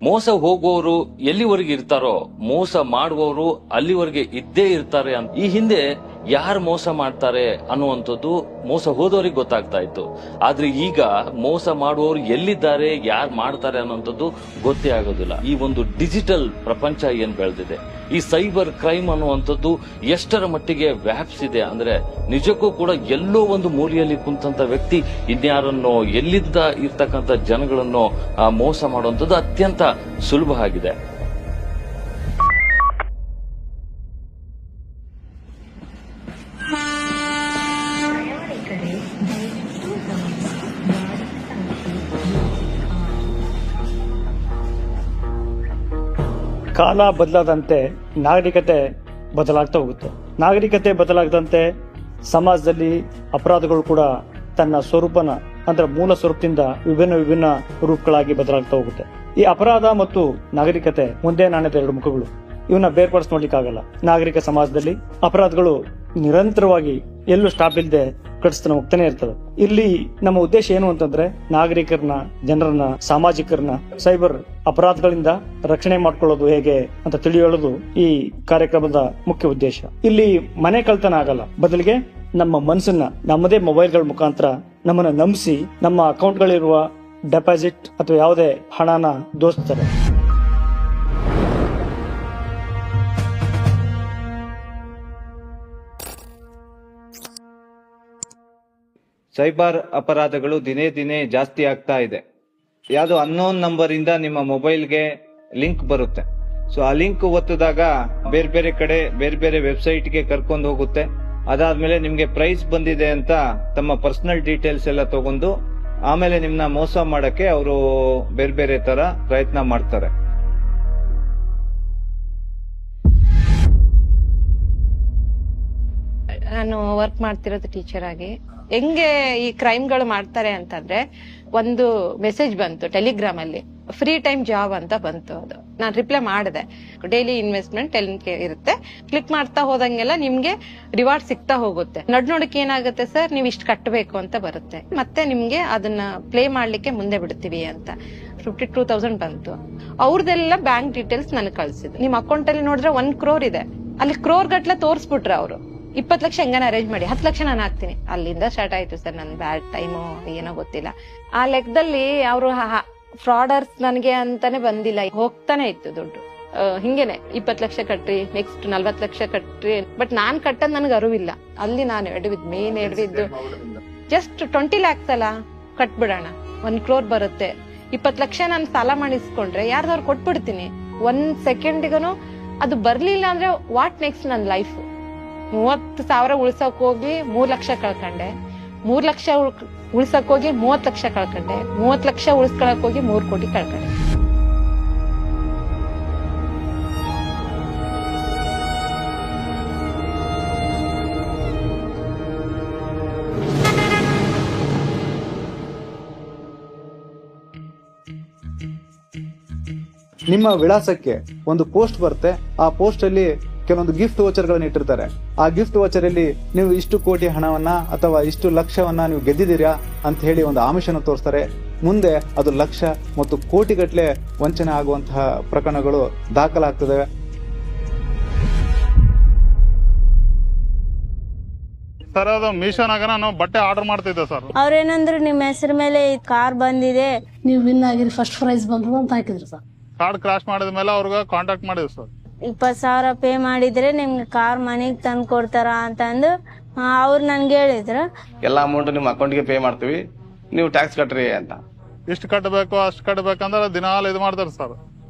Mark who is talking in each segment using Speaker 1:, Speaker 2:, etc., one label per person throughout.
Speaker 1: ಮೋಸ ಹೋಗುವವರು ಎಲ್ಲಿವರೆಗೆ ಇರ್ತಾರೋ ಮೋಸ ಮಾಡುವವರು ಅಲ್ಲಿವರೆಗೆ ಇದ್ದೇ ಇರ್ತಾರೆ ಅಂತ ಈ ಹಿಂದೆ ಯಾರು ಮೋಸ ಮಾಡ್ತಾರೆ ಅನ್ನುವಂಥದ್ದು ಮೋಸ ಹೋದವರಿಗೆ ಗೊತ್ತಾಗ್ತಾ ಇತ್ತು. ಆದ್ರೆ ಈಗ ಮೋಸ ಮಾಡುವವರು ಎಲ್ಲಿದ್ದಾರೆ, ಯಾರು ಮಾಡ್ತಾರೆ ಅನ್ನುವಂಥದ್ದು ಗೊತ್ತೇ ಆಗೋದಿಲ್ಲ. ಈ ಒಂದು ಡಿಜಿಟಲ್ ಪ್ರಪಂಚ ಏನ್ ಬೆಳೆದಿದೆ, ಈ ಸೈಬರ್ ಕ್ರೈಮ್ ಅನ್ನುವಂಥದ್ದು ಎಷ್ಟರ ಮಟ್ಟಿಗೆ ವ್ಯಾಪಿಸಿದೆ ಅಂದ್ರೆ ನಿಜಕ್ಕೂ ಕೂಡ ಎಲ್ಲೋ ಒಂದು ಮೂಲೆಯಲ್ಲಿ ಕುಂತಂತ ವ್ಯಕ್ತಿ ಇನ್ಯಾರನ್ನೋ ಎಲ್ಲಿಂದ ಇರ್ತಕ್ಕಂಥ ಜನಗಳನ್ನೋ ಮೋಸ ಮಾಡುವಂಥದ್ದು ಅತ್ಯಂತ ಸುಲಭ ಆಗಿದೆ.
Speaker 2: ಕಾಲ ಬದಲಾದಂತೆ ನಾಗರಿಕತೆ ಬದಲಾಗ್ತಾ ಹೋಗುತ್ತೆ. ನಾಗರಿಕತೆ ಬದಲಾಗದಂತೆ ಸಮಾಜದಲ್ಲಿ ಅಪರಾಧಗಳು ಕೂಡ ತನ್ನ ಸ್ವರೂಪನ ಅಂದ್ರೆ ಮೂಲ ಸ್ವರೂಪದಿಂದ ವಿಭಿನ್ನ ರೂಪಗಳಾಗಿ ಬದಲಾಗ್ತಾ ಹೋಗುತ್ತೆ. ಈ ಅಪರಾಧ ಮತ್ತು ನಾಗರಿಕತೆ ಒಂದೇ ನಾಣ್ಯದ ಎರಡು ಮುಖಗಳು. ಇವನ್ನ ಬೇರ್ಪಡಿಸಿ ನೋಡ್ಲಿಕ್ಕಾಗಲ್ಲ. ನಾಗರಿಕ ಸಮಾಜದಲ್ಲಿ ಅಪರಾಧಗಳು ನಿರಂತರವಾಗಿ ಎಲ್ಲೂ ಸ್ಟಾಪ್ ಇಲ್ಲದೆ ಕಡಿಸ್ತಾನೆ ಹೋಗ್ತಾನೆ ಇರ್ತದೆ. ಇಲ್ಲಿ ನಮ್ಮ ಉದ್ದೇಶ ಏನು ಅಂತಂದ್ರೆ ನಾಗರಿಕರನ್ನ, ಜನರನ್ನ, ಸಾಮಾಜಿಕರನ್ನ ಸೈಬರ್ ಅಪರಾಧಗಳಿಂದ ರಕ್ಷಣೆ ಮಾಡ್ಕೊಳ್ಳೋದು ಹೇಗೆ ಅಂತ ತಿಳಿಯೋದು ಈ ಕಾರ್ಯಕ್ರಮದ ಮುಖ್ಯ ಉದ್ದೇಶ. ಇಲ್ಲಿ ಮನೆ ಕಳ್ತನ ಆಗಲ್ಲ, ಬದಲಿಗೆ ನಮ್ಮ ಮನಸ್ಸನ್ನ ನಮ್ಮದೇ ಮೊಬೈಲ್ಗಳ ಮುಖಾಂತರ ನಮ್ಮನ್ನ ನಂಬಿಸಿ ನಮ್ಮ ಅಕೌಂಟ್ಗಳಿರುವ ಡೆಪಾಸಿಟ್ ಅಥವಾ ಯಾವುದೇ ಹಣನ ದೋಸ್ತಾರೆ.
Speaker 3: ಸೈಬರ್ ಅಪರಾಧಗಳು ದಿನೇ ದಿನೇ ಜಾಸ್ತಿ ಆಗ್ತಾ ಇದೆ. ಯಾವ್ದೋ ಅನ್ನೋನ್ ನಂಬರ್ ಇಂದ ನಿಮ್ಮ ಮೊಬೈಲ್ಗೆ ಲಿಂಕ್ ಬರುತ್ತೆ. ಸೊ ಆ ಲಿಂಕ್ ಒತ್ತಿದಾಗ ಬೇರೆ ಬೇರೆ ಕಡೆ ಬೇರೆ ಬೇರೆ ವೆಬ್ಸೈಟ್ಗೆ ಕರ್ಕೊಂಡು ಹೋಗುತ್ತೆ. ಅದಾದ್ಮೇಲೆ ನಿಮ್ಗೆ ಪ್ರೈಸ್ ಬಂದಿದೆ ಅಂತ ತಮ್ಮ ಪರ್ಸನಲ್ ಡೀಟೇಲ್ಸ್ ಎಲ್ಲ ತಗೊಂಡು ಆಮೇಲೆ ನಿಮ್ನ ಮೋಸ ಮಾಡಕ್ಕೆ ಅವರು ಬೇರೆ ಬೇರೆ ತರ ಪ್ರಯತ್ನ ಮಾಡ್ತಾರೆ.
Speaker 4: ನಾನು ವರ್ಕ್ ಮಾಡ್ತಿರೋದು ಟೀಚರ್ ಆಗಿ. ಹೆಂಗೆ ಈ ಕ್ರೈಮ್ಗಳು ಮಾಡ್ತಾರೆ ಅಂತಂದ್ರೆ, ಒಂದು ಮೆಸೇಜ್ ಬಂತು ಟೆಲಿಗ್ರಾಮ್ ಅಲ್ಲಿ, ಫ್ರೀ ಟೈಮ್ ಜಾಬ್ ಅಂತ ಬಂತು. ಅದು ನಾನು ರಿಪ್ಲೈ ಮಾಡಿದೆ. ಡೈಲಿ ಇನ್ವೆಸ್ಟ್ಮೆಂಟ್ ಇರುತ್ತೆ, ಕ್ಲಿಕ್ ಮಾಡ್ತಾ ಹೋದಂಗೆಲ್ಲ ನಿಮ್ಗೆ ರಿವಾರ್ಡ್ ಸಿಗ್ತಾ ಹೋಗುತ್ತೆ. ನೋಡಕ್ಕೆ ಏನಾಗುತ್ತೆ ಸರ್, ನೀವು ಇಷ್ಟು ಕಟ್ಟಬೇಕು ಅಂತ ಬರುತ್ತೆ, ಮತ್ತೆ ನಿಮ್ಗೆ ಅದನ್ನ ಪ್ಲೇ ಮಾಡ್ಲಿಕ್ಕೆ ಮುಂದೆ ಬಿಡ್ತೀವಿ ಅಂತ 52,000 ಬಂತು. ಅವ್ರದೆಲ್ಲ ಬ್ಯಾಂಕ್ ಡೀಟೇಲ್ಸ್ ನನಗೆ ಕಳ್ಸಿದ್ರು. ನಿಮ್ ಅಕೌಂಟ್ ಅಲ್ಲಿ ನೋಡಿದ್ರೆ 1 crore ಇದೆ, ಅಲ್ಲಿ ಕ್ರೋರ್ ಗಟ್ಲೆ ತೋರ್ಸ್ಬಿಟ್ರೆ ಅವರು 20 ಲಕ್ಷ ಹೆಂಗನ ಅರೇಂಜ್ ಮಾಡಿ 10 ಲಕ್ಷ ನಾನು ಹಾಕ್ತೀನಿ. ಅಲ್ಲಿಂದ ಸ್ಟಾರ್ಟ್ ಆಯ್ತು ಸರ್ ನನ್ ಬ್ಯಾಡ್ ಟೈಮು ಏನೋ ಗೊತ್ತಿಲ್ಲ. ಆ ಲೆಕ್ಕದಲ್ಲಿ ಅವರು ಫ್ರಾಡರ್ಸ್ ನನಗೆ ಅಂತಾನೆ ಬಂದಿಲ್ಲ, ಹೋಗ್ತಾನೆ ಇತ್ತು ದುಡ್ಡು. ಹಿಂಗೇನೆ 20 ಲಕ್ಷ ಕಟ್ರಿ, ನೆಕ್ಸ್ಟ್ 40 ಲಕ್ಷ ಕಟ್ರಿ. ಬಟ್ ನಾನ್ ಕಟ್ಟದ್ ನನ್ಗೆ ಅರಿವಿಲ್ಲ. ಅಲ್ಲಿ ನಾನು ಮೇನ್ ಎಡವಿದ್ದು ಜಸ್ಟ್ 20 lakhs ಅಲ್ಲ, ಕಟ್ಬಿಡೋಣ, 1 crore ಬರುತ್ತೆ. 20 ಲಕ್ಷ ನಾನು ಸಾಲ ಮಾಡಿಸ್ಕೊಂಡ್ರೆ ಯಾರ್ದವ್ರು ಕೊಟ್ಬಿಡ್ತೀನಿ. 1 ಸೆಕೆಂಡ್ಗೂ ಅದು ಬರ್ಲಿಲ್ಲ ಅಂದ್ರೆ ವಾಟ್ ನೆಕ್ಸ್ಟ್ ನನ್ನ ಲೈಫ್. 30,000 ಉಳ್ಸಕ್ ಹೋಗಿ 3 ಲಕ್ಷ ಕಳ್ಕೊಂಡೆ, 3 ಲಕ್ಷ ಉಳ್ಸಕ್ ಹೋಗಿ 30 ಲಕ್ಷ ಕಳ್ಕೊಂಡೆ, 30 ಲಕ್ಷ ಉಳಿಸ್ಕೊಳಕ್ ಹೋಗಿ 3 ಕೋಟಿ ಕಳ್ಕೊಂಡೆ.
Speaker 5: ನಿಮ್ಮ ವಿಳಾಸಕ್ಕೆ ಒಂದು ಪೋಸ್ಟ್ ಬರುತ್ತೆ. ಆ ಪೋಸ್ಟ್ ಅಲ್ಲಿ ಕೆಲವೊಂದು ಗಿಫ್ಟ್ ವೋಚರ್ ಗಳನ್ನ ಇಟ್ಟಿರ್ತಾರೆ. ಆ ಗಿಫ್ಟ್ ವೋಚರ್ ಅಲ್ಲಿ ನೀವು ಇಷ್ಟು ಕೋಟಿ ಹಣವನ್ನ ಅಥವಾ ಇಷ್ಟು ಲಕ್ಷವನ್ನ ನೀವು ಗೆದ್ದಿದ್ದೀರಾ ಅಂತ ಹೇಳಿ ಒಂದು ಆಮಿಷನ ತೋರಿಸ್ತಾರೆ. ಮುಂದೆ ಅದು ಲಕ್ಷ ಮತ್ತು ಕೋಟಿಗಟ್ಟಲೆ ವಂಚನೆ ಆಗುವಂತಹ ಪ್ರಕರಣಗಳು ದಾಖಲಾಗ್ತದೆ.
Speaker 6: ಸರ್, ಅದು ಮೀಶೋನಾಗ ನಾನು ಬಟ್ಟೆ ಆರ್ಡರ್ ಮಾಡ್ತಿದ್ದೆ ಸರ್.
Speaker 7: ಅವ್ರೇನಂದ್ರು ನಿಮ್ಮ ಹೆಸರು ಮೇಲೆ ಈ ಕಾರ್ ಬಂದಿದೆ,
Speaker 8: ನೀವು ವಿನ್ ಆಗಿರಿ, ಫಸ್ಟ್ ಪ್ರೈಸ್ ಬಂದದ ಅಂತ ಹಾಕಿದ್ರು ಸರ್.
Speaker 6: ಕಾರ್ಡ್ ಕ್ರಾಶ್ ಮಾಡಿದ ಮೇಲೆ ಅವ್ರಿಗೆ ಕಾಂಟ್ಯಾಕ್ಟ್ ಮಾಡಿದ್ವಿ ಸರ್.
Speaker 7: 20,000 ಪೇ ಮಾಡಿದ್ರೆ ನಿಮ್ಗೆ ಕಾರ್ ಮನೆಗೆ ತಂದು ಕೊಡ್ತಾರ ಅಂತಂದು ಅವ್ರು ನನ್ಗೆ ಹೇಳಿದ್ರು.
Speaker 9: ಎಲ್ಲ ಅಮೌಂಟ್ ನಿಮ್ಮ ಅಕೌಂಟ್ಗೆ ಪೇ ಮಾಡ್ತೀವಿ, ನೀವು ಟ್ಯಾಕ್ಸ್ ಕಟ್ರಿ ಅಂತ.
Speaker 6: ಇಷ್ಟು ಕಟ್ಟಬೇಕು ಅಷ್ಟು ಕಟ್ಟಬೇಕಂದ್ರೆ ದಿನಾಲು ಇದು ಮಾಡ್ತಾರೆ ಸರ್.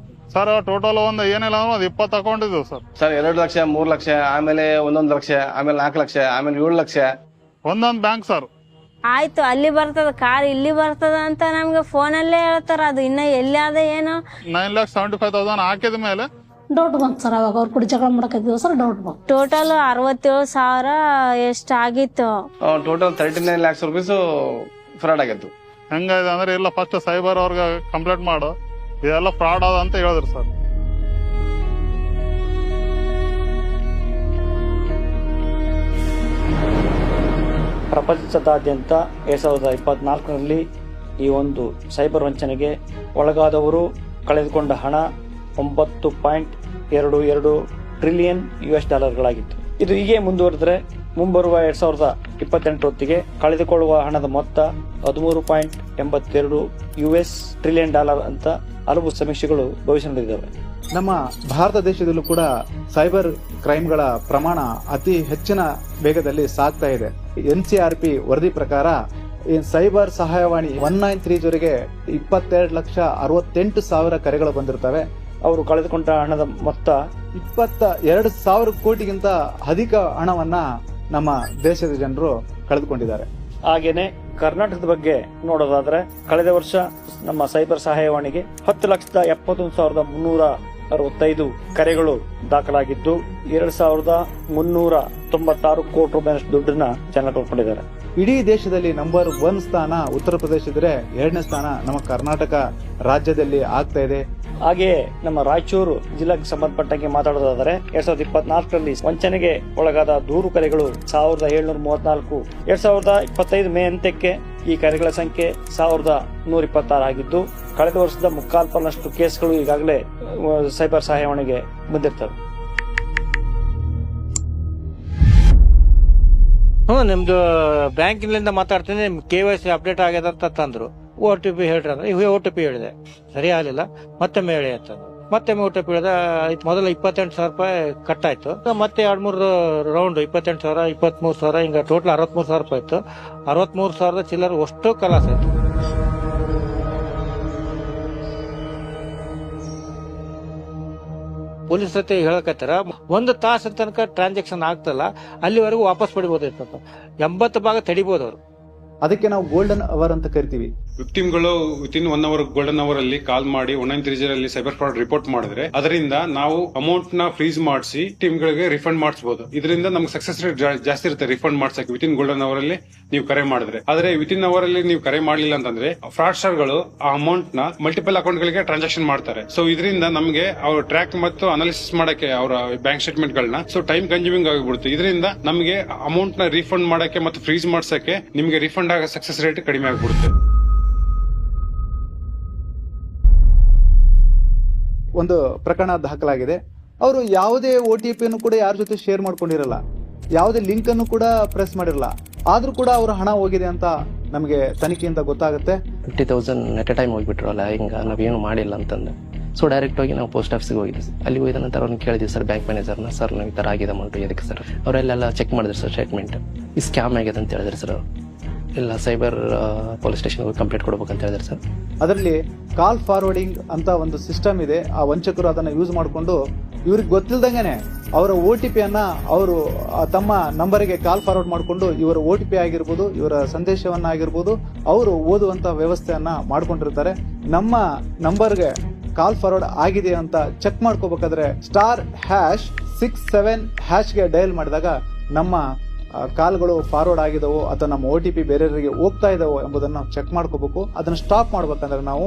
Speaker 6: ಸರ್ ಟೋಟಲ್ ಒಂದು ಏನಿಲ್ಲ ಅಂದ್ರೆ 20 ಅಕೌಂಟ್ ಇದ್ವು ಸರ್.
Speaker 9: 2 ಲಕ್ಷ, 3 ಲಕ್ಷ, ಆಮೇಲೆ 1 ಲಕ್ಷ, ಆಮೇಲೆ 4 ಲಕ್ಷ, ಆಮೇಲೆ 7 ಲಕ್ಷ.
Speaker 6: ಒಂದೊಂದು ಬ್ಯಾಂಕ್ ಸರ್.
Speaker 7: ಆಯ್ತು, ಅಲ್ಲಿ ಬರ್ತದ ಕಾರ್, ಇಲ್ಲಿ ಬರ್ತದ ಅಂತ ನಮ್ಗೆ ಫೋನಲ್ಲೇ ಹೇಳ್ತಾರ. ಅದು ಇನ್ನ ಎಲ್ಲಿ ಅದ ಏನೋ.
Speaker 6: 9,75,000 ಹಾಕಿದ ಮೇಲೆ
Speaker 8: ಡೌಟ್ ಬಂತು ಸರ್. ಅವಾಗ ಅವ್ರ ಕೂಡ ಜಗಳ ಮಾಡಕ್ಕಿದ್ವಿ ಸರ್, ಡೌಟ್ ಬಂತು.
Speaker 7: ಟೋಟಲ್ 67,000 ಎಷ್ಟ್ ಆಗಿತ್ತು.
Speaker 9: ಟೋಟಲ್ 39 lakhs rupees ಫ್ರಾಡ್ ಆಗಿತ್ತು.
Speaker 6: ಹೆಂಗಿದೆ ಅಂದ್ರೆ ಇಲ್ಲ, ಫಸ್ಟ್ ಸೈಬರ್ ಅವ್ರಿಗೆ ಕಂಪ್ಲೇಂಟ್ ಮಾಡು, ಇದೆಲ್ಲ ಫ್ರಾಡ್ ಅದ ಅಂತ ಹೇಳಿದ್ರು ಸರ್.
Speaker 2: ಪ್ರಪಂಚದಾದ್ಯಂತ 2024ರಲ್ಲಿ ಈ ಒಂದು ಸೈಬರ್ ವಂಚನೆಗೆ ಒಳಗಾದವರು ಕಳೆದುಕೊಂಡ ಹಣ $9.22 ಟ್ರಿಲಿಯನ್ US. ಇದು ಹೀಗೆ ಮುಂದುವರೆದ್ರೆ ಮುಂಬರುವ 2028 ಹೊತ್ತಿಗೆ ಕಳೆದುಕೊಳ್ಳುವ ಹಣದ ಮೊತ್ತ $13.82 ಟ್ರಿಲಿಯನ್ ಅಂತ ಹಲವು ಸಮೀಕ್ಷೆಗಳು ಭವಿಷ್ಯ ನುಡಿದಿದ್ದಾವೆ.
Speaker 5: ನಮ್ಮ ಭಾರತ ದೇಶದಲ್ಲೂ ಕೂಡ ಸೈಬರ್ ಕ್ರೈಮ್ಗಳ ಪ್ರಮಾಣ ಅತಿ ಹೆಚ್ಚಿನ ವೇಗದಲ್ಲಿ ಸಾಗ್ತಾ ಇದೆ. NCRP ವರದಿ ಪ್ರಕಾರ ಈ ಸೈಬರ್ ಸಹಾಯವಾಣಿ 193 22,68,000 ಕರೆಗಳು ಬಂದಿರ್ತವೆ.
Speaker 2: ಅವರು ಕಳೆದುಕೊಂಡ ಹಣದ ಮೊತ್ತ
Speaker 5: 22,000 ಕೋಟಿಗಿಂತ ಅಧಿಕ ಹಣವನ್ನ ನಮ್ಮ ದೇಶದ ಜನರು ಕಳೆದುಕೊಂಡಿದ್ದಾರೆ.
Speaker 2: ಹಾಗೇನೆ ಕರ್ನಾಟಕದ ಬಗ್ಗೆ ನೋಡೋದಾದ್ರೆ ಕಳೆದ ವರ್ಷ ನಮ್ಮ ಸೈಬರ್ ಸಹಾಯವಾಣಿಗೆ 10,71,365 ಕರೆಗಳು ದಾಖಲಾಗಿದ್ದು 2,396 ಕೋಟಿ ರೂಪಾಯಿನಷ್ಟು ದುಡ್ಡನ್ನ ಜನ ಕಳ್ಕೊಂಡಿದ್ದಾರೆ.
Speaker 5: ಇಡೀ ದೇಶದಲ್ಲಿ ನಂಬರ್ 1 ಸ್ಥಾನ ಉತ್ತರ ಪ್ರದೇಶ ಇದ್ರೆ 2ನೇ ಸ್ಥಾನ ನಮ್ಮ ಕರ್ನಾಟಕ ರಾಜ್ಯದಲ್ಲಿ ಆಗ್ತಾ ಇದೆ.
Speaker 2: ಹಾಗೆಯೇ ನಮ್ಮ ರಾಯಚೂರು ಜಿಲ್ಲೆಗೆ ಸಂಬಂಧಪಟ್ಟಂಗೆ ಮಾತಾಡೋದಾದರೆ 2024ರಲ್ಲಿ ವಂಚನೆಗೆ ಒಳಗಾದ ದೂರು ಕರೆಗಳು 1,734. 2025 ಮೇ ಅಂತ್ಯಕ್ಕೆ ಈ ಕರೆಗಳ ಸಂಖ್ಯೆ 1,126 ಆಗಿದ್ದು ಕಳೆದ ವರ್ಷದ ಮುಕ್ಕಾಲ್ಪನಷ್ಟು ಕೇಸ್ಗಳು ಈಗಾಗಲೇ ಸೈಬರ್ ಸಹಾಯವಾಣಿಗೆ ಬಂದಿರ್ತವೆ.
Speaker 10: ನಿಮ್ದು ಬ್ಯಾಂಕಿನಿಂದ ಮಾತಾಡ್ತೀನಿ, KYC ಅಪ್ಡೇಟ್ ಆಗ್ಯದ ಅಂತ ತಂದ್ರು. OTP ಹೇಳ್ರಿ ಅಂದ್ರೆ OTP ಹೇಳಿದೆ, ಸರಿ ಆಗ್ಲಿಲ್ಲ, ಮತ್ತೊಮ್ಮೆ ಹೇಳಿ ಅಂತಂದ್ರು. ಮತ್ತೊಮ್ಮೆ OTP ಹೇಳಿದ, ಮೊದಲ 28,000 ರೂಪಾಯಿ ಕಟ್ ಆಯ್ತು. ಮತ್ತೆ 2-3 ರೌಂಡ್ 28,000, 23,000, ಹಿಂಗ ಟೋಟಲ್ 63,000 ರೂಪಾಯಿ ಇತ್ತು. 63,000 ಚಿಲ್ಲರ್ ಅಷ್ಟು ಕಲಾಸ ಆಯ್ತು. ಪೊಲೀಸ್ ಜೊತೆ ಹೇಳಕತ್ತಾರ 1 ತಾಸು ತನಕ ಟ್ರಾನ್ಸಾಕ್ಷನ್ ಆಗ್ತಲ್ಲ, ಅಲ್ಲಿವರೆಗೂ ವಾಪಸ್ ಪಡಿಬಹುದಿತ್ತು. 80 ಭಾಗ ತಡಿಬಹುದು ಅವರು.
Speaker 5: ಅದಕ್ಕೆ ನಾವು ಗೋಲ್ಡನ್ ಅವರ್ ಅಂತ ಕರಿತೀವಿ.
Speaker 11: ವಿಕ್ಟಿಮ್ಗಳು ವಿತಿನ್ 1 ಅವರ್ ಗೋಲ್ಡನ್ ಅವರ್ ಅಲ್ಲಿ ಕಾಲ್ ಮಾಡಿ 1930 ಸೈಬರ್ ಫ್ರಾಡ್ ರಿಪೋರ್ಟ್ ಮಾಡಿದ್ರೆ ಅದರಿಂದ ನಾವು ಅಮೌಂಟ್ ನ ಫ್ರೀಸ್ ಮಾಡಿಸಿ ಟೀಮ್ಗಳಿಗೆ ರಿಫಂಡ್ ಮಾಡಿಸಬಹುದು. ಇದರಿಂದ ನಮ್ಗೆ ಸಕ್ಸಸ್ ರೇಟ್ ಜಾಸ್ತಿ ಇರುತ್ತೆ ರಿಫಂಡ್ ಮಾಡ್ಸಕ್ಕೆ ವಿತಿನ್ ಗೋಲ್ಡನ್ ಅವರ್ ಅಲ್ಲಿ ನೀವು ಕರೆ ಮಾಡಿದ್ರೆ. ಆದ್ರೆ ವಿತಿನ್ ಅವರ್ ಅಲ್ಲಿ ನೀವು ಕರೆ ಮಾಡಲಿಲ್ಲ ಅಂತಂದ್ರೆ ಫ್ರಾಡ್ಸ್ಟರ್ ಗಳು ಆ ಅಮೌಂಟ್ ನ ಮಲ್ಟಿಪಲ್ ಅಕೌಂಟ್ ಗಳಿಗೆ ಟ್ರಾನ್ಸಾಕ್ಷನ್ ಮಾಡ್ತಾರೆ. ಸೊ ಇದರಿಂದ ನಮಗೆ ಅವ್ರ ಟ್ರ್ಯಾಕ್ ಮತ್ತು ಅನಾಲಿಸಿಸ್ ಮಾಡಕ್ಕೆ ಅವರ ಬ್ಯಾಂಕ್ ಸ್ಟೇಟ್ಮೆಂಟ್ ಗಳನ್ನ ಟೈಮ್ ಕನ್ಸ್ಯೂಮಿಂಗ್ ಆಗಿಬಿಡುತ್ತೆ. ಇದರಿಂದ ನಮಗೆ ಅಮೌಂಟ್ ನ ರೀಫಂಡ್ ಮಾಡಕ್ಕೆ ಮತ್ತು ಫ್ರೀಸ್ ಮಾಡ್ಸಕ್ಕೆ ನಿಮಗೆ ರಿಫಂಡ್ ಆಗೋ ಸಕ್ಸಸ್ ರೇಟ್ ಕಡಿಮೆ ಆಗಿಬಿಡುತ್ತೆ.
Speaker 5: ಒಂದು ಪ್ರಕರಣ ದಾಖಲಾಗಿದೆ. ಅವರು ಯಾವುದೇ OTP ಅನ್ನು ಕೂಡ ಯಾರ ಜೊತೆ ಶೇರ್ ಮಾಡ್ಕೊಂಡಿರಲ್ಲ, ಯಾವುದೇ ಲಿಂಕ್ ಅನ್ನು ಕೂಡ ಪ್ರೆಸ್ ಮಾಡಿರಲ್ಲ, ಆದ್ರೂ ಕೂಡ ಅವ್ರ ಹಣ ಹೋಗಿದೆ ಅಂತ ನಮಗೆ ತನಿಖೆಯಿಂದ ಗೊತ್ತಾಗುತ್ತೆ.
Speaker 12: 50,000 ನೆಟ್ ಟೈಮ್ ಹೋಗ್ಬಿಟ್ರಲ್ಲ, ಹಿಂಗ ನಾವೇನು ಮಾಡಿಲ್ಲ ಅಂತಂದ್ರೆ ಸೊ ಡೈರೆಕ್ಟ್ ಹೋಗಿ ನಾವು ಪೋಸ್ಟ್ ಆಫೀಸ್ಗೆ ಹೋಗಿದ್ವಿ. ಅಲ್ಲಿ ಹೋಗಿದ ನಂತರ ಅವ್ರನ್ನ ಕೇಳಿದ್ವಿ, ಸರ್ ಬ್ಯಾಂಕ್ ಮ್ಯಾನೇಜರ್ನ, ಸರ್ ನಾವು ಈ ಥರ ಆಗಿದೆ ಅಮೌಂಟ್ ಎದಕ್ಕೆ ಸರ್? ಅವರೆಲ್ಲ ಚೆಕ್ ಮಾಡಿದ್ರು ಸರ್ ಸ್ಟೇಟ್ಮೆಂಟ್, ಈ ಸ್ಕ್ಯಾಮ್ ಆಗಿದೆ ಅಂತ ಹೇಳಿದ್ರು ಸರ್. ಇಲ್ಲ ಸೈಬರ್ ಪೊಲೀಸ್ ಸ್ಟೇಷನ್ಗೆ ಕಂಪ್ಲೇಂಟ್ ಕೊಡ್ಬೇಕಂತ ಹೇಳಿದ್ರು ಸರ್.
Speaker 5: ಅದರಲ್ಲಿ ಕಾಲ್ ಫಾರ್ವರ್ಡಿಂಗ್ ಅಂತ ಒಂದು ಸಿಸ್ಟಮ್ ಇದೆ. ಆ ವಂಚಕರು ಅದನ್ನ ಯೂಸ್ ಮಾಡಿಕೊಂಡು ಇವ್ರಿಗೆ ಗೊತ್ತಿಲ್ದಂಗೆನೆ ಅವರ OTP ಅನ್ನ ಅವರು ತಮ್ಮ ನಂಬರ್ಗೆ ಕಾಲ್ ಫಾರ್ವರ್ಡ್ ಮಾಡಿಕೊಂಡು ಇವರ OTP ಆಗಿರ್ಬೋದು, ಇವರ ಸಂದೇಶವನ್ನ ಆಗಿರ್ಬೋದು ಅವರು ಓದುವಂತ ವ್ಯವಸ್ಥೆಯನ್ನ ಮಾಡ್ಕೊಂಡಿರ್ತಾರೆ. ನಮ್ಮ ನಂಬರ್ಗೆ ಕಾಲ್ ಫಾರ್ವರ್ಡ್ ಆಗಿದೆ ಅಂತ ಚೆಕ್ ಮಾಡ್ಕೋಬೇಕಾದ್ರೆ *#67# ಗೆ ಡಯಲ್ ಮಾಡಿದಾಗ ನಮ್ಮ ಕಾಲ್ಗಳು ಫಾರ್ವರ್ಡ್ ಆಗಿದವೋ ಅಥವಾ ನಮ್ಮ OTP ಬೇರೆಯವರಿಗೆ ಹೋಗ್ತಾ ಇದಾವೋ ಎಂಬುದನ್ನು ನಾವು ಚೆಕ್ ಮಾಡ್ಕೋಬೇಕು. ಅದನ್ನು ಸ್ಟಾಪ್ ಮಾಡ್ಬೇಕಂದ್ರೆ ನಾವು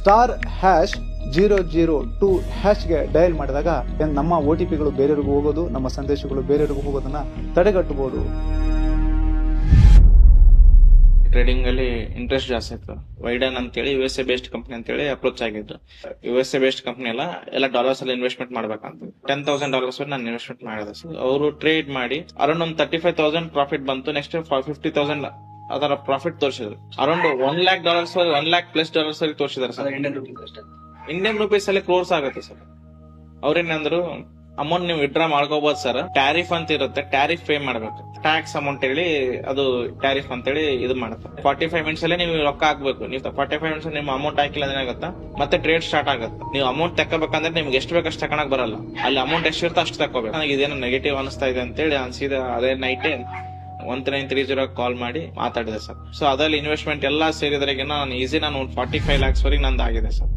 Speaker 5: *002# ಗೆ ಡಯಲ್ ಮಾಡಿದಾಗ ನಮ್ಮ OTPಗಳು ಬೇರೆಯವರಿಗೂ ಹೋಗೋದು, ನಮ್ಮ ಸಂದೇಶಗಳು ಬೇರೆಯವರಿಗೂ ಹೋಗೋದನ್ನ ತಡೆಗಟ್ಟಬಹುದು.
Speaker 13: ಟ್ರೇಡಿಂಗ್ ಅಲ್ಲಿ ಇಂಟ್ರೆಸ್ಟ್ ಜಾಸ್ತಿ ಇತ್ತು. ವೈಡನ್ ಅಂತೇಳಿ USA ಬೇಸ್ಡ್ ಕಂಪನಿ ಅಂತೇಳಿ ಅಪ್ರೋಚ್ ಆಗಿದ್ರು. USA ಬೇಸ್ಡ್ ಕಂಪನಿ ಎಲ್ಲ ಡಾಲರ್ಸ್ ಅಲ್ಲಿ ಇನ್ವೆಸ್ಟ್ಮೆಂಟ್ ಮಾಡ್ಬೇಕಂತ $10,000 ನಾನು ಇನ್ವೆಸ್ಟ್ಮೆಂಟ್ ಮಾಡಿದೆ. ಅವರು ಟ್ರೇಡ್ ಮಾಡಿ ಅರೌಂಡ್ ಒಂದು 35,000 ಪ್ರಾಫಿಟ್ ಬಂತು. ನೆಕ್ಸ್ಟ್ 50,000 ಅದರ ಪ್ರಾಫಿಟ್ ತೋರಿಸಿದ್ರು. ಅರೌಂಡ್ $1 lakh $1 lakh+ ತೋರಿಸಿದಾರೆ ಸರ್. ಇಂಡಿಯನ್ ರುಪೀಸ್ ಅಲ್ಲಿ ಕ್ರೋರ್ಸ್ ಆಗುತ್ತೆ ಸರ್. ಅವ್ರೇನಂದ್ರು ಅಮೌಂಟ್ ನೀವು ವಿಡ್ರಾ ಮಾಡ್ಕೋಬಹುದು ಸರ್, ಟ್ಯಾರಿಫ್ ಅಂತ ಇರುತ್ತೆ, ಟ್ಯಾರಿಫ್ ಪೇ ಮಾಡ್ಬೇಕು, ಟ್ಯಾಕ್ಸ್ ಅಮೌಂಟ್ ಹೇಳಿ ಅದು ಟ್ಯಾರಿಫ್ ಅಂತ ಹೇಳಿ ಇದು ಮಾಡುತ್ತೆ. 45 ಮಿನಿಟ್ಸ್ ಅಲ್ಲಿ ನೀವು ರೊಕ್ಕ ಹಾಕ್ಬೇಕು. ನೀವು 45 ಮಿನಿಟ್ಸ್ ನಿಮ್ಮ ಅಮೌಂಟ್ ಹಾಕಿಲ್ಲ ಏನಾಗುತ್ತಾ ಮತ್ತೆ ಟ್ರೇಡ್ ಸ್ಟಾರ್ಟ್ ಆಗುತ್ತೆ. ನೀವು ಅಮೌಂಟ್ ತಗೋಬೇಕಂದ್ರೆ ನಿಮ್ಗೆ ಎಷ್ಟು ಬೇಕಷ್ಟು ತಗೊಳಕ್ ಬರಲ್ಲ, ಅಲ್ಲಿ ಅಮೌಂಟ್ ಎಷ್ಟಿರುತ್ತೆ ಅಷ್ಟು ತಗೋಬೇಕು. ನನಗೆ ಇದೇನೋ ನೆಗೆಟಿವ್ ಅನಿಸ್ತಾ ಇದೆ ಅಂತೇಳಿ ಅನ್ಸಿದ ಅದೇ ನೈಟೇ 1930 ಕಾಲ್ ಮಾಡಿ ಮಾತಾಡಿದೆ ಸರ್. ಸೊ ಅದ್ರಲ್ಲಿ ಇನ್ವೆಸ್ಟ್ಮೆಂಟ್ ಎಲ್ಲಾ ಸೇರಿದ್ರಾಗ ನಾನು ಈಸಿ ನಾನು 45 lakhs ವರೆಗೆ ನಂದು ಆಗಿದೆ ಸರ್.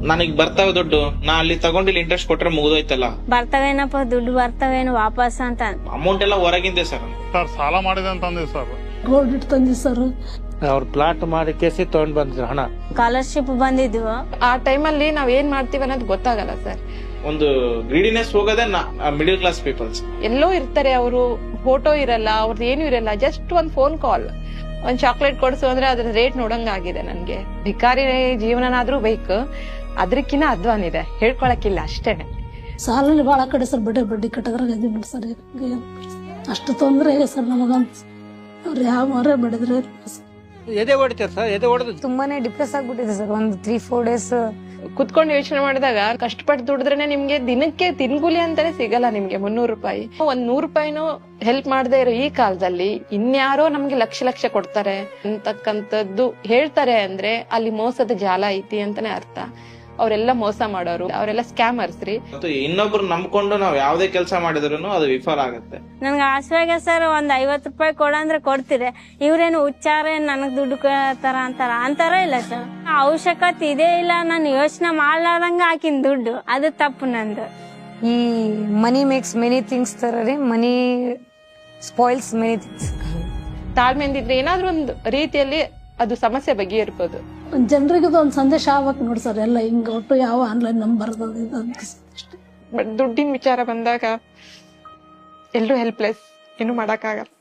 Speaker 13: ನನಗ್ ಬರ್ತಾವೆ ದುಡ್ಡು, ನಾ ಅಲ್ಲಿ ತಗೊಂಡಿಲ್ಲ ಇಂಟ್ರೆಸ್ಟ್ ಕೊಟ್ರೆ ಮುಗಿದೋಯ್ತಲ್ಲ.
Speaker 7: ಬರ್ತಾವೇನಪ್ಪ ದುಡ್ಡು, ಬರ್ತಾವೇನು ವಾಪಸ್ ಅಂತ.
Speaker 13: ಅಮೌಂಟ್ ಎಲ್ಲ ಹೊರಗಿಂದೆ ಸರ್.
Speaker 6: ಸಾಲ ಮಾಡಿದೆ ಅಂತಂದಿವಿ ಸರ್,
Speaker 8: ಗೋಲ್ಡ್ ಇಟ್ಟು ತಂದಿ ಸರ್.
Speaker 10: ಅವ್ರು ಪ್ಲಾಟ್ ಮಾಡಿ ಕೇಸಿ ತಗೊಂಡ್ ಬಂದಿದ್ರು ಹಣ.
Speaker 7: ಸ್ಕಾಲರ್ಶಿಪ್ ಬಂದಿದ್ವು.
Speaker 4: ಆ ಟೈಮಲ್ಲಿ ನಾವ್ ಏನ್ ಮಾಡ್ತೀವಿ ಅನ್ನೋದು ಗೊತ್ತಾಗಲ್ಲ ಸರ್.
Speaker 13: ಒಂದು ಗ್ರೀಡಿನೆಸ್ ಹೋಗೋದೇ ಮಿಡಿಲ್ ಕ್ಲಾಸ್ ಪೀಪಲ್ಸ್.
Speaker 4: ಎಲ್ಲೋ ಇರ್ತಾರೆ, ಅವರು ಫೋಟೋ ಇರಲ್ಲ, ಅವ್ರದ್ದು ಏನು ಇರಲ್ಲ, ಜಸ್ಟ್ ಒಂದ್ ಫೋನ್ ಕಾಲ್, ಒಂದ್ ಚಾಕ್ಲೇಟ್ ಕೊಡ್ಸು ಅಂದ್ರೆ ಅದ್ರ ರೇಟ್ ನೋಡಂಗಾಗಿದೆ ನನ್ಗೆ. ಭಿಕಾರಿ ಜೀವನನಾದ್ರೂ ಬೇಕು, ಅದ್ರಕ್ಕಿನ್ನ ಅಧ್ವಾನಿದೆ, ಹೇಳ್ಕೊಳಕ್ಕಿಲ್ಲ ಅಷ್ಟೇನೆ.
Speaker 8: ಸಾಲಲ್ಲಿ ಭಾಳ ಕಡೆ ಸರ್ ಬಡ್ಡಿ ಕಟ್ಟದ್ರಾಗ ಇದೀವಿ ನೋಡಿ ಸರ್. ಅಷ್ಟು ತೊಂದರೆ ಇದೆ ಸರ್ ನಮಗಂತ. ಅವ್ರು ಯಾವ ಮರ ಬಡಿದ್ರೆ
Speaker 10: ಎದೆ ಹೊಡಿತಾರೆ ಸರ್, ಎದೆ ಹೊಡೆದು
Speaker 14: ತುಂಬಾನೇ ಡಿಪ್ರೆಸ್ ಆಗ್ಬಿಟ್ಟಿದೆ ಸರ್. ಒಂದು 3-4 ಡೇಸ್
Speaker 4: ಕುತ್ಕೊಂಡು ಯೋಚನೆ ಮಾಡಿದಾಗ ಕಷ್ಟಪಟ್ಟು ದುಡಿದ್ರೇನೆ ನಿಮ್ಗೆ ದಿನಕ್ಕೆ ತಿನ್ಗೂಲಿ ಅಂತಾನೆ ಸಿಗಲ್ಲ ನಿಮ್ಗೆ 300 ರೂಪಾಯಿ. ಒಂದ್ 100 ರೂಪಾಯಿನೂ ಹೆಲ್ಪ್ ಮಾಡದೇ ಇರೋ ಈ ಕಾಲದಲ್ಲಿ ಇನ್ಯಾರೋ ನಮ್ಗೆ ಲಕ್ಷ ಕೊಡ್ತಾರೆ ಅಂತಕ್ಕಂಥದ್ದು ಹೇಳ್ತಾರೆ ಅಂದ್ರೆ ಅಲ್ಲಿ ಮೋಸದ ಜಾಲ ಐತಿ ಅಂತಾನೆ ಅರ್ಥ. ಅವರೆಲ್ಲ ಮೋಸ ಮಾಡೋರು, ಅವರೆಲ್ಲ ಸ್ಕ್ಯಾಮರ್ಸ್ ರೀ.
Speaker 13: ಇನ್ನೊಬ್ರು ನಂಬ್ಕೊಂಡು ನಾವ್ ಯಾವ್ದೇ ಕೆಲಸ ಮಾಡಿದ್ರು ಅದು ವಿಫಲ ಆಗುತ್ತೆ.
Speaker 7: ನನ್ಗೆ ಆಸೆಗೆ ಸರ್ ಒಂದ್ 50 ರೂಪಾಯಿ ಕೊಡಂದ್ರೆ ಕೊಡ್ತೀರಿ, ಇವ್ರೇನು ಉಚ್ಚಾರ ನನಗ್ ದುಡ್ಡು ತರ ಅಂತಾರ ಇಲ್ಲ ಸರ್. ಅವಶ್ಯಕತೆ ಇದೇ ಇಲ್ಲ, ನಾನು ಯೋಚನೆ ಮಾಡ್ಲಾರ್ದಂಗ ಹಾಕಿನ ದುಡ್ಡು, ಅದು ತಪ್ಪು ನಂದು.
Speaker 14: ಈ ಮನಿ ಮೇಕ್ಸ್ ಮೆನಿ ಥಿಂಗ್ಸ್ ತರ ರೀ, ಮನಿ ಸ್ಪಾಯ್ಲ್ಸ್ ಮೆನಿ ಥಿಂಗ್ಸ್.
Speaker 4: ತಾಳ್ಮೆಂದಿದ್ರೆ ಏನಾದ್ರೂ ಒಂದು ರೀತಿಯಲ್ಲಿ ಅದು ಸಮಸ್ಯೆ ಬಗೆಹರಿಬಹುದು.
Speaker 8: ಜನರಿಗೆ ಒಂದು ಸಂದೇಶ ಆಗ್ಬೇಕು ನೋಡಿ ಸರ್. ಎಲ್ಲ ಹಿಂಗ ಒಟ್ಟು ಯಾವ ಆನ್ಲೈನ್ ನಂಬರ್
Speaker 4: ಬಟ್ ದುಡ್ಡಿನ ವಿಚಾರ ಬಂದಾಗ ಎಲ್ಲರೂ ಹೆಲ್ಪ್ಲೆಸ್, ಏನು ಮಾಡಕ್ಕಾಗಲ್ಲ.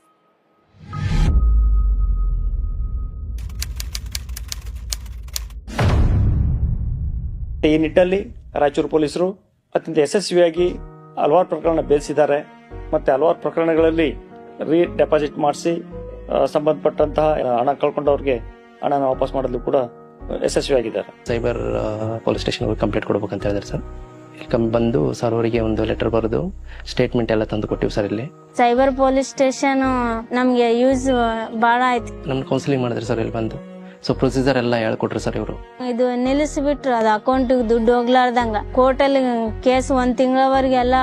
Speaker 2: ಈ ನಿಟ್ಟಿನಲ್ಲಿ ರಾಯಚೂರು ಪೊಲೀಸರು ಅತ್ಯಂತ ಯಶಸ್ವಿಯಾಗಿ ಹಲವಾರು ಪ್ರಕರಣ ಬೇಯಿಸಿದ್ದಾರೆ. ಮತ್ತೆ ಹಲವಾರು ಪ್ರಕರಣಗಳಲ್ಲಿ ಡೆಪಾಸಿಟ್ ಮಾಡಿಸಿ ಸಂಬಂಧಪಟ್ಟಂತಹ ಹಣ ಕಳ್ಕೊಂಡವ್ರಿಗೆ ಹಣನ ವಾಪಸ್ ಮಾಡಲು ಕೂಡ ಯಶಸ್ವಿಯಾಗಿದ್ದಾರೆ.
Speaker 12: ಸೈಬರ್ ಪೊಲೀಸ್ ಸ್ಟೇಷನ್ ಕಂಪ್ಲೇಂಟ್ ಕೊಡ್ಬೇಕಂತ ಹೇಳಿದ್ರೆ ಸರ್, ಇಲ್ಲಿ ಬಂದು ಸರ್ ಅವರಿಗೆ ಒಂದು ಲೆಟರ್ ಬರೆದು ಸ್ಟೇಟ್ಮೆಂಟ್ ಎಲ್ಲ ತಂದು ಕೊಟ್ಟಿವಿ ಸರ್. ಇಲ್ಲಿ
Speaker 7: ಸೈಬರ್ ಪೊಲೀಸ್ ಸ್ಟೇಷನ್ ನಮ್ಗೆ ಯೂಸ್ ಬಹಳ ಆಯ್ತು.
Speaker 12: ನಮ್ಗೆ ಕೌನ್ಸಿಲಿಂಗ್ ಮಾಡಿದ್ರು ಸರ್ ಇಲ್ಲಿ ಬಂದು. ಸೊ ಪ್ರೊಸೀಜರ್ ಎಲ್ಲ ಹೇಳ್ಕೊಟ್ರು ಸರ್ ಇವರು.
Speaker 7: ಇದು ನಿಲ್ಲಿಸ್ಬಿಟ್ರು, ಅದು ಅಕೌಂಟ್ ದುಡ್ಡು ಹೋಗ್ಲಾರ್ದಂಗ. ಕೋರ್ಟಲ್ಲಿ ಕೇಸ್ 1 ತಿಂಗಳವರೆಗೆ ಎಲ್ಲ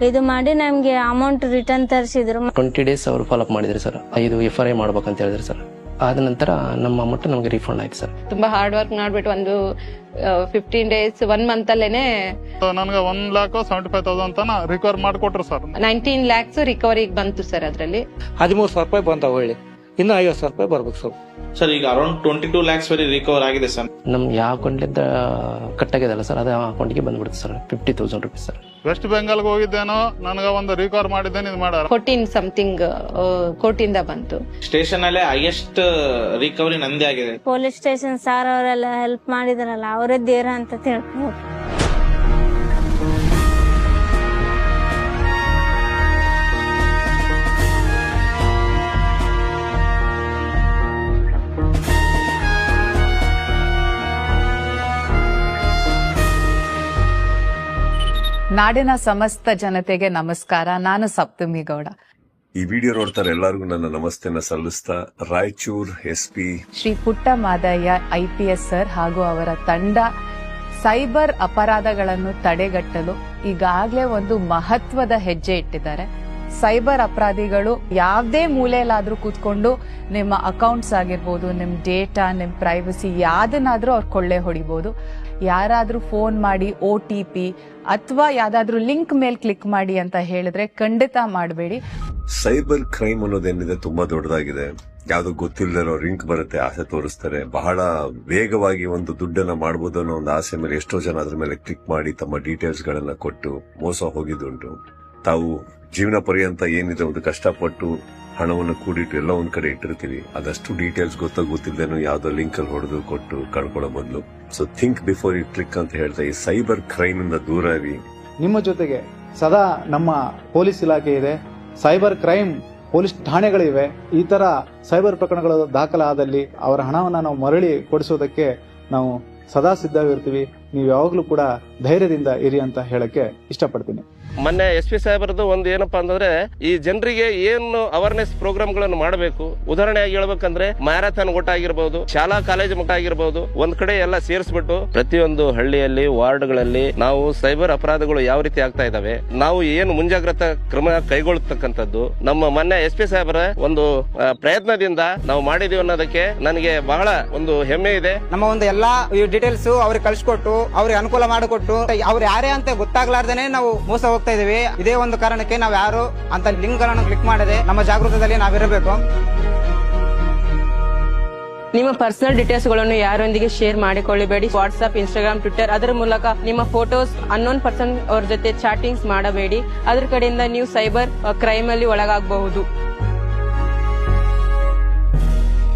Speaker 7: ಇದು ಮಾಡಿ ನಮ್ಗೆ ಅಮೌಂಟ್ ರಿಟರ್ನ್ ತರಿಸಿದ್ರು.
Speaker 12: 20 days ಅವರು ಫಾಲೋ ಅಪ್ ಮಾಡಿದ್ರು ಸರ್. 5 FRI ಮಾಡ್ಬೇಕಂತ ಹೇಳಿದ್ರು ಸರ್. ಆದ ನಂತರ ನಮ್ಮ ಅಮೌಂಟ್ ನಮಗೆ ರಿಫಂಡ್ ಆಯ್ತು ಸರ್.
Speaker 4: ತುಂಬಾ ಹಾರ್ಡ್ ವರ್ಕ್ ಮಾಡ್ಬಿಟ್ಟು ಒಂದು 15 days 1 month ಅಲ್ಲೇನೆ
Speaker 6: ನನಗೆ 1,75,000 ತನ ರಿಕವರ್ ಮಾಡಿಕೊಟ್ರು ಸರ್.
Speaker 4: 19 lakhs ರಿಕವರಿಗೆ ಬಂತು ಸರ್. ಅದ್ರಲ್ಲಿ
Speaker 10: 13,000 ರೂಪಾಯಿ ಬಂತಾವ, ಒಳ್ಳೆ ಇನ್ನು 50,000 ರೂಪಾಯಿ ಬರ್ಬೇಕು ಸರ್.
Speaker 13: ಸರ್ ಈಗ ಅರೌಂಡ್ 22 lakhs ವರೆಗೆ ರಿಕವರ್ ಆಗಿದೆ ಸರ್.
Speaker 12: ನಮ್ಗೆ ಯಾವ ಅಕೌಂಟ್ಲಿಂದ ಕಟ್ ಆಗಿದಲ್ಲ ಸರ್, ಅದು ಅಕೌಂಟ್ಗೆ ಬಂದ್ಬಿಡುತ್ತೆ ಸರ್. 50,000 rupees sir.
Speaker 6: ವೆಸ್ಟ್ ಬೆಂಗಾಲ್ಗೆ ಹೋಗಿದ್ದೇನೋ, ನನಗೆ ಒಂದು ರಿಕವರ್ ಮಾಡಿದ್ದೇನೆ, ಇದು ಮಾಡ್ಯಾರ
Speaker 4: 14 something ಕೋರ್ಟಿಂದ ಬಂತು.
Speaker 13: ಸ್ಟೇಷನ್ ಅಲ್ಲೇ ಹೈಯೆಸ್ಟ್ ರಿಕವರಿ ನಂದೇ ಆಗಿದೆ.
Speaker 7: ಪೊಲೀಸ್ ಸ್ಟೇಷನ್ ಸಾರ್ ಅವರೆಲ್ಲ ಹೆಲ್ಪ್ ಮಾಡಿದ್ರಲ್ಲ, ಅವರೇ ದೇರ ಅಂತ ತಿಳ್ಕೊಂಡು.
Speaker 15: ನಾಡಿನ ಸಮಸ್ತ ಜನತೆಗೆ ನಮಸ್ಕಾರ. ನಾನು ಸಪ್ತಮಿ ಗೌಡ.
Speaker 16: ಈ ವಿಡಿಯೋ ನೋಡ್ತಾರೆ ಎಲ್ಲರಿಗೂ ನನ್ನ ನಮಸ್ತೆನ ಸಲ್ಲಿಸ್ತಾ ರಾಯಚೂರ್ SP
Speaker 15: ಶ್ರೀ ಪುಟ್ಟ ಮಾದಯ್ಯ IPS ಸರ್ ಹಾಗೂ ಅವರ ತಂಡ ಸೈಬರ್ ಅಪರಾಧಗಳನ್ನು ತಡೆಗಟ್ಟಲು ಈಗಾಗಲೇ ಒಂದು ಮಹತ್ವದ ಹೆಜ್ಜೆ ಇಟ್ಟಿದ್ದಾರೆ. ಸೈಬರ್ ಅಪರಾಧಿಗಳು ಯಾವುದೇ ಮೂಲೆಯಲ್ಲಾದ್ರೂ ಕೂತ್ಕೊಂಡು ನಿಮ್ಮ ಅಕೌಂಟ್ಸ್ ಆಗಿರ್ಬೋದು, ನಿಮ್ಮ ಡೇಟಾ, ನಿಮ್ಮ ಪ್ರೈವಸಿ ಯಾವ್ದನ್ನಾದ್ರೂ ಅವ್ರು ಕೊಳ್ಳೆ ಹೊಡಿಬಹುದು. ಯಾರಾದ್ರೂ ಫೋನ್ ಮಾಡಿ OTP ಅಥವಾ ಯಾವ್ದಾದ್ರು ಲಿಂಕ್ ಮೇಲೆ ಕ್ಲಿಕ್ ಮಾಡಿ ಅಂತ ಹೇಳಿದ್ರೆ ಖಂಡಿತ ಮಾಡಬೇಡಿ.
Speaker 16: ಸೈಬರ್ ಕ್ರೈಮ್ ಅನ್ನೋದೇನಿದೆ ತುಂಬಾ ದೊಡ್ಡದಾಗಿದೆ. ಯಾವ್ದು ಗೊತ್ತಿಲ್ಲದಿರೋ ಲಿಂಕ್ ಬರುತ್ತೆ, ಆಸೆ ತೋರಿಸ್ತಾರೆ, ಬಹಳ ವೇಗವಾಗಿ ಒಂದು ದುಡ್ಡನ್ನ ಮಾಡಬಹುದು ಅನ್ನೋ ಒಂದು ಆಸೆ ಮೇಲೆ ಎಷ್ಟೋ ಜನ ಅದ್ರ ಮೇಲೆ ಕ್ಲಿಕ್ ಮಾಡಿ ತಮ್ಮ ಡೀಟೇಲ್ಸ್ ಗಳನ್ನ ಕೊಟ್ಟು ಮೋಸ ಹೋಗಿದ್ದುಂಟು. ತಾವು ಜೀವನ ಪರ್ಯಂತ ಏನಿದೆ ಒಂದು ಕಷ್ಟಪಟ್ಟು ಹಣವನ್ನು ಕೂಡಿಟ್ಟು ಎಲ್ಲ ಒಂದ್ ಕಡೆ ಇಟ್ಟಿರ್ತೀವಿ, ಅದಷ್ಟು ಡೀಟೇಲ್ಸ್ ಗೊತ್ತಿಲ್ಲದೇನು ಯಾವ್ದೋ ಲಿಂಕ್ ಅಲ್ಲಿ ಹೊಡೆದು ಕೊಟ್ಟು ಕಳ್ಕೊಳ್ಳೋ ಬದಲು so think before you click ಅಂತ ಹೇಳ್ತಾ ಈ ಸೈಬರ್ ಕ್ರೈಮ್ ಇಂದ ದೂರ ಇರಿ.
Speaker 5: ನಿಮ್ಮ ಜೊತೆಗೆ ಸದಾ ನಮ್ಮ ಪೊಲೀಸ್ ಇಲಾಖೆ ಇದೆ, ಸೈಬರ್ ಕ್ರೈಮ್ ಪೊಲೀಸ್ ಠಾಣೆಗಳಿವೆ. ಈ ತರ ಸೈಬರ್ ಪ್ರಕರಣಗಳು ದಾಖಲಾದಲ್ಲಿ ಅವರ ಹಣವನ್ನು ನಾವು ಮರಳಿ ಕೊಡಿಸೋದಕ್ಕೆ ನಾವು ಸದಾ ಸಿದ್ಧವಿರ್ತೀವಿ. ನೀವು ಯಾವಾಗ್ಲೂ ಕೂಡ ಧೈರ್ಯದಿಂದ ಇರಿ ಅಂತ ಹೇಳಕ್ಕೆ ಇಷ್ಟಪಡ್ತೀನಿ.
Speaker 17: ಮೊನ್ನೆ SP ಸಾಹೇಬರದು ಒಂದು ಏನಪ್ಪಾ ಅಂತಂದ್ರೆ ಈ ಜನರಿಗೆ ಏನು ಅವೇರ್ನೆಸ್ ಪ್ರೋಗ್ರಾಮ್ ಗಳನ್ನು ಮಾಡಬೇಕು. ಉದಾಹರಣೆಯಾಗಿ ಹೇಳ್ಬೇಕಂದ್ರೆ ಮ್ಯಾರಥಾನ್ ಓಟ ಆಗಿರ್ಬಹುದು, ಶಾಲಾ ಕಾಲೇಜು ಮಟ್ಟ ಆಗಿರ್ಬಹುದು, ಒಂದ್ ಕಡೆ ಎಲ್ಲ ಸೇರಿಸ್ಬಿಟ್ಟು ಪ್ರತಿಯೊಂದು ಹಳ್ಳಿಯಲ್ಲಿ ವಾರ್ಡ್ಗಳಲ್ಲಿ ನಾವು ಸೈಬರ್ ಅಪರಾಧಗಳು ಯಾವ ರೀತಿ ಆಗ್ತಾ ಇದಾವೆ, ನಾವು ಏನು ಮುಂಜಾಗ್ರತಾ ಕ್ರಮ ಕೈಗೊಳ್ಳತಕ್ಕಂಥದ್ದು ನಮ್ಮ ಮೊನ್ನೆ SP ಸಾಹೇಬರ ಒಂದು ಪ್ರಯತ್ನದಿಂದ ನಾವು ಮಾಡಿದೀವಿ ಅನ್ನೋದಕ್ಕೆ ನನಗೆ ಬಹಳ ಒಂದು ಹೆಮ್ಮೆ ಇದೆ.
Speaker 18: ನಮ್ಮ ಒಂದು ಎಲ್ಲಾ ಡೀಟೇಲ್ಸ್ ಅವ್ರಿಗೆ ಕಳ್ಸಿಕೊಟ್ಟು ಅವ್ರಿಗೆ ಅನುಕೂಲ ಮಾಡಿಕೊಟ್ಟು ಅವ್ರು ಯಾರೇ ಅಂತ ಗೊತ್ತಾಗ್ಲಾರ್ದೇನೆ ನಾವು ಮೋಸ ಹೋಗ್ತಾ ಇದೀವಿ. ಇದೇ ಒಂದು ಕಾರಣಕ್ಕೆ ನಾವು ಯಾರು ಅಂತ ಲಿಂಕ್ ಗಳನ್ನು ಕ್ಲಿಕ್ ಮಾಡದೆ ನಮ್ಮ ಜಾಗೃತದಲ್ಲಿ ನಾವಿರಬೇಕು.
Speaker 19: ನಿಮ್ಮ ಪರ್ಸನಲ್ ಡೀಟೇಲ್ಸ್ ಗಳನ್ನು ಯಾರೊಂದಿಗೆ ಶೇರ್ ಮಾಡಿಕೊಳ್ಳಬೇಡಿ. ವಾಟ್ಸ್ಆಪ್, ಇನ್ಸ್ಟಾಗ್ರಾಮ್, ಟ್ವಿಟರ್ ಅದರ ಮೂಲಕ ನಿಮ್ಮ ಫೋಟೋಸ್ ಅನ್ನೋನ್ ಪರ್ಸನ್ ಅವ್ರ ಜೊತೆ ಚಾಟಿಂಗ್ಸ್ ಮಾಡಬೇಡಿ. ಅದ್ರ ಕಡೆಯಿಂದ ನೀವು ಸೈಬರ್ ಕ್ರೈಮ್ ಅಲ್ಲಿ ಒಳಗಾಗಬಹುದು.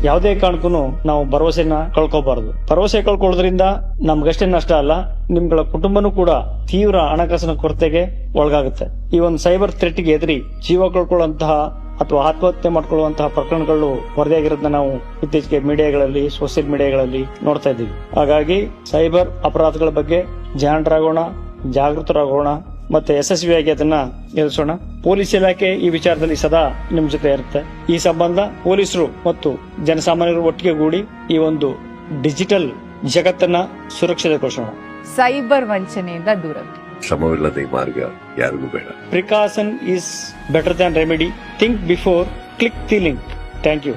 Speaker 2: ಯಾವುದೇ ಕಾರಣಕ್ಕೂ ನಾವು ಭರವಸೆನ ಕಳ್ಕೋಬಾರದು. ಭರವಸೆ ಕಳ್ಕೊಳ್ಳೋದ್ರಿಂದ ನಮ್ಗಷ್ಟೇ ನಷ್ಟ ಅಲ್ಲ, ನಿಮ್ಗಳ ಕುಟುಂಬನೂ ಕೂಡ ತೀವ್ರ ಹಣಕಾಸಿನ ಕೊರತೆಗೆ ಒಳಗಾಗುತ್ತೆ. ಈ ಒಂದು ಸೈಬರ್ ಥ್ರೆಟ್ಗೆ ಎದುರಿ ಜೀವ ಕಳ್ಕೊಳ್ಳುವಂತಹ ಅಥವಾ ಆತ್ಮಹತ್ಯೆ ಮಾಡ್ಕೊಳ್ಳುವಂತಹ ಪ್ರಕರಣಗಳು ವರದಿಯಾಗಿರೋದನ್ನ ನಾವು ಇತ್ತೀಚೆಗೆ ಮೀಡಿಯಾಗಳಲ್ಲಿ, ಸೋಷಿಯಲ್ ಮೀಡಿಯಾಗಳಲ್ಲಿ ನೋಡ್ತಾ ಇದ್ದೀವಿ. ಹಾಗಾಗಿ ಸೈಬರ್ ಅಪರಾಧಗಳ ಬಗ್ಗೆ ಜಾಣರಾಗೋಣ, ಜಾಗೃತರಾಗೋಣ, ಮತ್ತೆ ಯಶಸ್ವಿಯಾಗಿ ಅದನ್ನ ಎದುರಿಸೋಣ. ಪೊಲೀಸ್ ಇಲಾಖೆ ಈ ವಿಚಾರದಲ್ಲಿ ಸದಾ ನಿಮ್ ಜೊತೆ ಇರುತ್ತೆ. ಈ ಸಂಬಂಧ ಪೊಲೀಸರು ಮತ್ತು ಜನಸಾಮಾನ್ಯರು ಒಟ್ಟಿಗೆ ಗೂಡಿ ಈ ಒಂದು ಡಿಜಿಟಲ್ ಜಗತ್ತನ್ನ ಸುರಕ್ಷಿತಗೊಳಿಸೋಣ.
Speaker 15: ಸೈಬರ್ ವಂಚನೆಯಿಂದ ದೂರಕ್ಕೆ
Speaker 16: ಶ್ರಮವಿಲ್ಲದ ಈ ಮಾರ್ಗ ಯಾರಿಗೂ ಬೇಡ.
Speaker 2: Precaution is better than remedy. Think before click the link. Thank you.